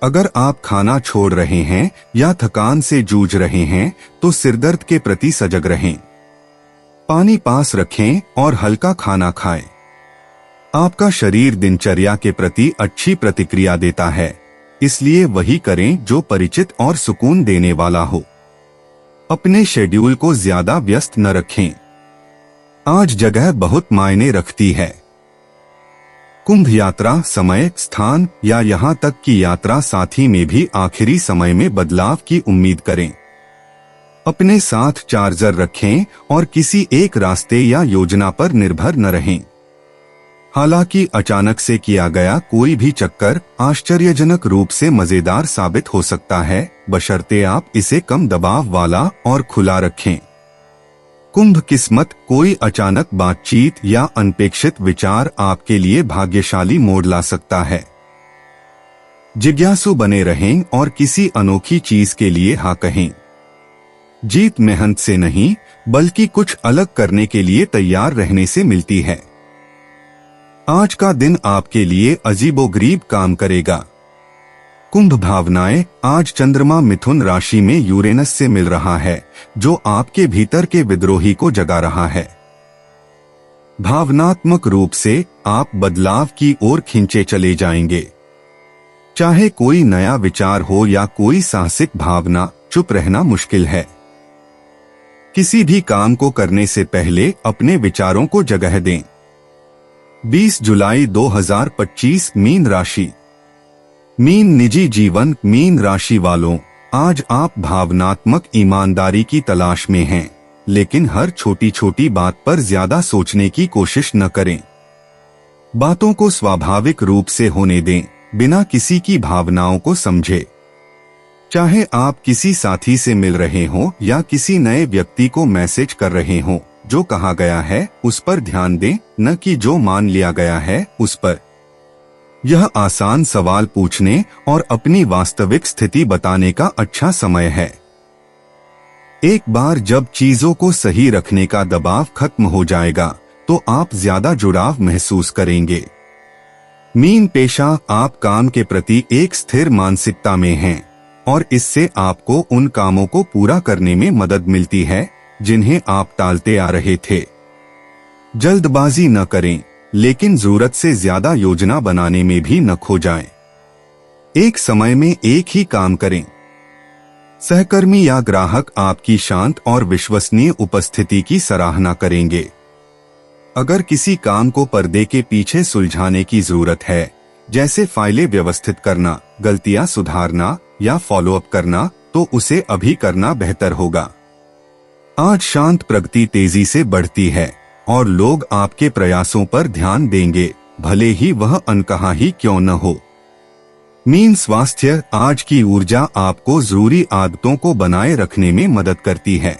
Speaker 2: अगर आप खाना छोड़ रहे हैं या थकान से जूझ रहे हैं तो सिरदर्द के प्रति सजग रहें। पानी पास रखें और हल्का खाना खाएं। आपका शरीर दिनचर्या के प्रति अच्छी प्रतिक्रिया देता है, इसलिए वही करें जो परिचित और सुकून देने वाला हो। अपने शेड्यूल को ज्यादा व्यस्त न रखें। आज जगह बहुत मायने रखती है। कुंभ यात्रा समय, स्थान या यहाँ तक कि यात्रा साथी में भी आखिरी समय में बदलाव की उम्मीद करें। अपने साथ चार्जर रखें और किसी एक रास्ते या योजना पर निर्भर न रहें। हालांकि अचानक से किया गया कोई भी चक्कर आश्चर्यजनक रूप से मजेदार साबित हो सकता है, बशर्ते आप इसे कम दबाव वाला और खुला रखें। कुंभ किस्मत, कोई अचानक बातचीत या अनपेक्षित विचार आपके लिए भाग्यशाली मोड़ ला सकता है। जिज्ञासु बने रहें और किसी अनोखी चीज के लिए हाँ कहें। जीत मेहनत से नहीं बल्कि कुछ अलग करने के लिए तैयार रहने से मिलती है। आज का दिन आपके लिए अजीबोगरीब काम करेगा। कुंभ भावनाएं, आज चंद्रमा मिथुन राशि में यूरेनस से मिल रहा है, जो आपके भीतर के विद्रोही को जगा रहा है। भावनात्मक रूप से आप बदलाव की ओर खींचे चले जाएंगे। चाहे कोई नया विचार हो या कोई साहसिक भावना, चुप रहना मुश्किल है। किसी भी काम को करने से पहले अपने विचारों को जगह दें। 20 जुलाई 2025 मीन राशि। मीन निजी जीवन, मीन राशि वालों, आज आप भावनात्मक ईमानदारी की तलाश में हैं, लेकिन हर छोटी छोटी बात पर ज्यादा सोचने की कोशिश न करें। बातों को स्वाभाविक रूप से होने दें, बिना किसी की भावनाओं को समझे। चाहे आप किसी साथी से मिल रहे हों या किसी नए व्यक्ति को मैसेज कर रहे हों, जो कहा गया है उस पर ध्यान दें, न कि जो मान लिया गया है उस पर। यह आसान सवाल पूछने और अपनी वास्तविक स्थिति बताने का अच्छा समय है। एक बार जब चीजों को सही रखने का दबाव खत्म हो जाएगा तो आप ज्यादा जुड़ाव महसूस करेंगे। मीन पेशा, आप काम के प्रति एक स्थिर मानसिकता में हैं और इससे आपको उन कामों को पूरा करने में मदद मिलती है जिन्हें आप टालते आ रहे थे। जल्दबाजी न करें, लेकिन जरूरत से ज्यादा योजना बनाने में भी न खो जाएं। एक समय में एक ही काम करें। सहकर्मी या ग्राहक आपकी शांत और विश्वसनीय उपस्थिति की सराहना करेंगे। अगर किसी काम को पर्दे के पीछे सुलझाने की जरूरत है, जैसे फाइलें व्यवस्थित करना, गलतियां सुधारना या फॉलोअप करना, तो उसे अभी करना बेहतर होगा। आज शांत प्रगति तेजी से बढ़ती है और लोग आपके प्रयासों पर ध्यान देंगे, भले ही वह अनकहा ही क्यों न हो। मीन स्वास्थ्य, आज की ऊर्जा आपको जरूरी आदतों को बनाए रखने में मदद करती है।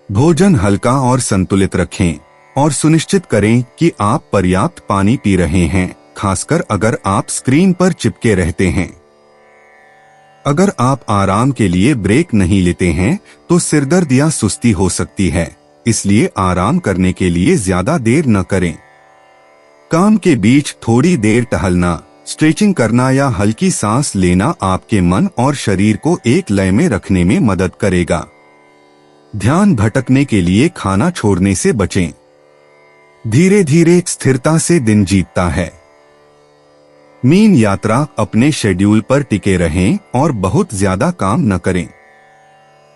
Speaker 2: भोजन हल्का और संतुलित रखें और सुनिश्चित करें कि आप पर्याप्त पानी पी रहे हैं, खासकर अगर आप स्क्रीन पर चिपके रहते हैं। अगर आप आराम के लिए ब्रेक नहीं लेते हैं तो सिरदर्द या सुस्ती हो सकती है, इसलिए आराम करने के लिए ज्यादा देर न करें। काम के बीच थोड़ी देर टहलना, स्ट्रेचिंग करना या हल्की सांस लेना आपके मन और शरीर को एक लय में रखने में मदद करेगा। ध्यान भटकने के लिए खाना छोड़ने से बचें। धीरे धीरे स्थिरता से दिन जीतता है। मीन यात्रा, अपने शेड्यूल पर टिके रहें और बहुत ज्यादा काम न करें।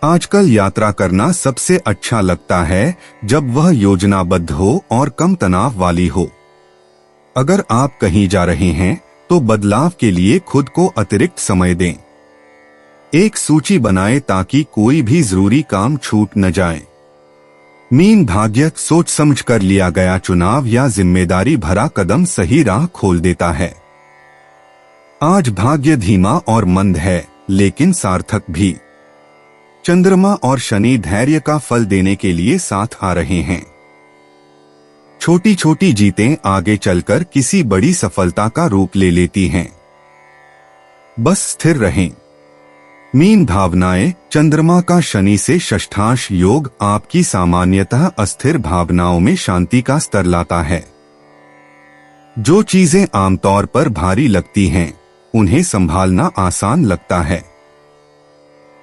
Speaker 2: आजकल यात्रा करना सबसे अच्छा लगता है जब वह योजनाबद्ध हो और कम तनाव वाली हो। अगर आप कहीं जा रहे हैं तो बदलाव के लिए खुद को अतिरिक्त समय दें। एक सूची बनाएं ताकि कोई भी जरूरी काम छूट न जाए। मीन भाग्य, सोच समझ कर लिया गया चुनाव या जिम्मेदारी भरा कदम सही राह खोल देता है। आज भाग्य धीमा और मंद है, लेकिन सार्थक भी। चंद्रमा और शनि धैर्य का फल देने के लिए साथ आ रहे हैं। छोटी छोटी जीतें आगे चलकर किसी बड़ी सफलता का रूप ले लेती हैं। बस स्थिर रहें। मीन भावनाएं, चंद्रमा का शनि से षष्ठांश योग आपकी सामान्यतः अस्थिर भावनाओं में शांति का स्तर लाता है। जो चीजें आमतौर पर भारी लगती हैं उन्हें संभालना आसान लगता है।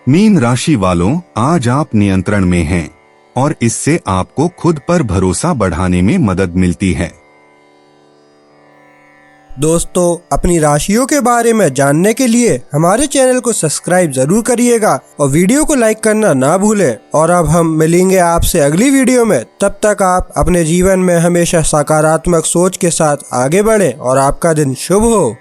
Speaker 2: मीन राशि वालों, आज आप नियंत्रण में हैं और इससे आपको खुद पर भरोसा बढ़ाने में मदद मिलती है।
Speaker 1: दोस्तों, अपनी राशियों के बारे में जानने के लिए हमारे चैनल को सब्सक्राइब जरूर करिएगा और वीडियो को लाइक करना ना भूलें। और अब हम मिलेंगे आपसे अगली वीडियो में। तब तक आप अपने जीवन में हमेशा सकारात्मक सोच के साथ आगे बढ़ें और आपका दिन शुभ हो।